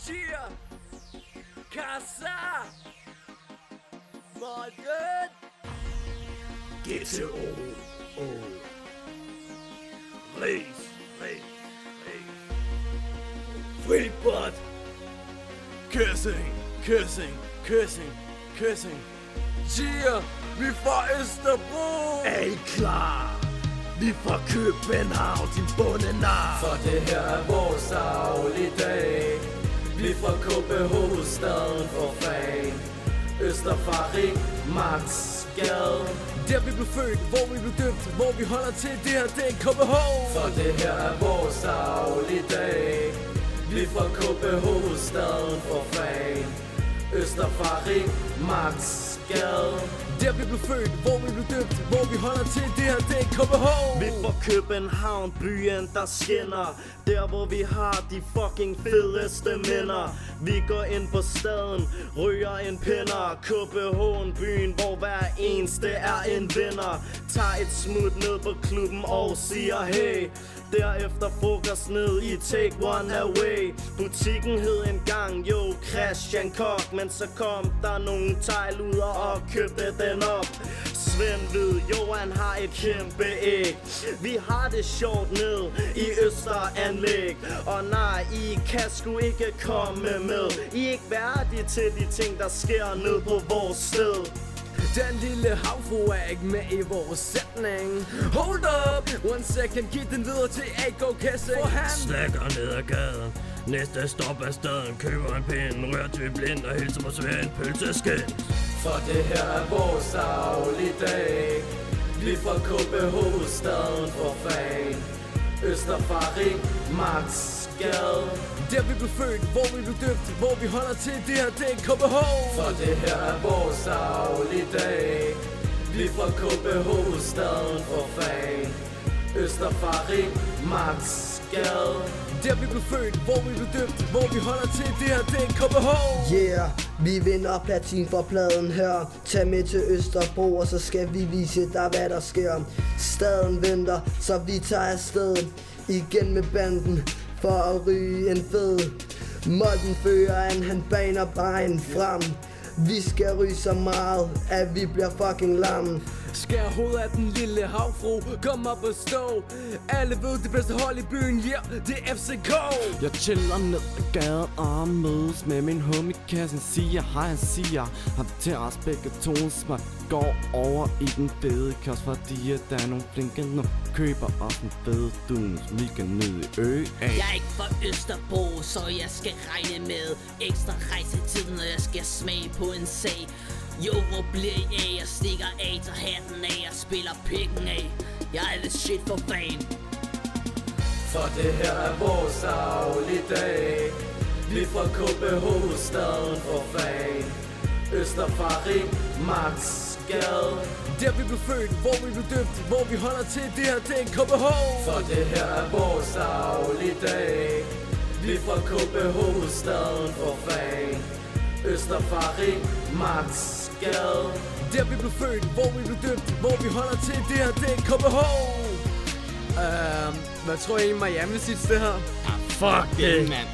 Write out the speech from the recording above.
Chia, Casa, Morgan, GTO, Race, Freebot, Kissing, Chia, vi fra Østerbro. er I klar? Vi fra København, din bondenar. For det her er vores dagligdag. Vi fra KB hovedstaden for fan. Østerfarik, Max Gade. Der vi blev født, hvor vi blev døbt, hvor vi holder til, det her det er KBH. For det her er vores dagligdag. Vi fra KB hovedstaden for fan. Østerfarik, Max Gade. Der vi blev født, hvor vi blev døbt, hvor vi holder til, det her det er KBH. Vi fra København, byen der skinner. Der hvor vi har de fucking fedeste minder. Vi går ind på staden, ryger en pinder. KBH, byen hvor hver eneste er en vinder. Tager et smut ned på klubben og siger hey. Derefter frokost ned i Take One Away. Butikken hed engang jo Christian Kok, men så kom der nogle tegluder og købte den op. Svend ved, jo han har et kæmpe æg. Vi har det sjovt ned i Østeranlæg. Og nej, I kan sgu ikke komme med. I er ikke værdige til de ting der sker ned på vores sted. Den lille havfru er ikke med i vores sætning. Hold up, one second, giv den videre til AK Kasse. For han Slækker ned ad gaden. Næste stop af staden. Køber en pind, rører til blind og hilser på Svend pølseskind. For det her er vores dagligdag. Vi fra KB hovedstaden for fan. Østerfarik, Max Gade. Der vi blev født, hvor vi blev døbt, hvor vi holder til, det her det er KBH. For det her er vores dagligdag. Vi fra KB hovedstaden for fan. Østerfarik, Max Gade. Der vi blev født, hvor vi blev døbt, hvor vi holder til, det her det er KBH. Yeah, vi vinder platin for pladen her. Tag med til Østerbro, og så skal vi vise dig hvad der sker. Staden venter, så vi tager afsted igen med banden for at ryge en fed. Molden fører han baner vejen frem. Vi skal ryge så meget, at vi bliver fucking lam. Skær hovedet af den lille havfru, kom op og stå. Alle ved det bedste hold i byen, yeah, det er FCK. Jeg chiller ned ad gaden og mødes med min homie Kassen. Siger hej, han siger ham til os begge to. Smart går over i den fede kiosk, fordi der er nogle flinke nu. Køber os en fed dunes, vi kan ned i ø. Jeg er ikke fra Østerbro, så jeg skal regne med ekstra rejsetid, når jeg skal smage på en sag. Jo, hvor bliver I af? Jeg stikker af, tager hatten af, jeg spiller pikken af. Jeg er the shit for fan. For det her er vores dagligdag. Vi fra KB hovedstaden for fan. Østerfarik, Max Gade. Der vi blev født, hvor vi blev døbt, hvor vi holder til, det her det er KBH. For det her er vores dagligdag. Vi fra KB hovedstaden for fan. Østerfarik, Max Gade. Der vi blev født, hvor vi blev døbt, hvor vi holder til, det her det er KBH. Hvad tror I Miami synes det her? Fuck it, mand.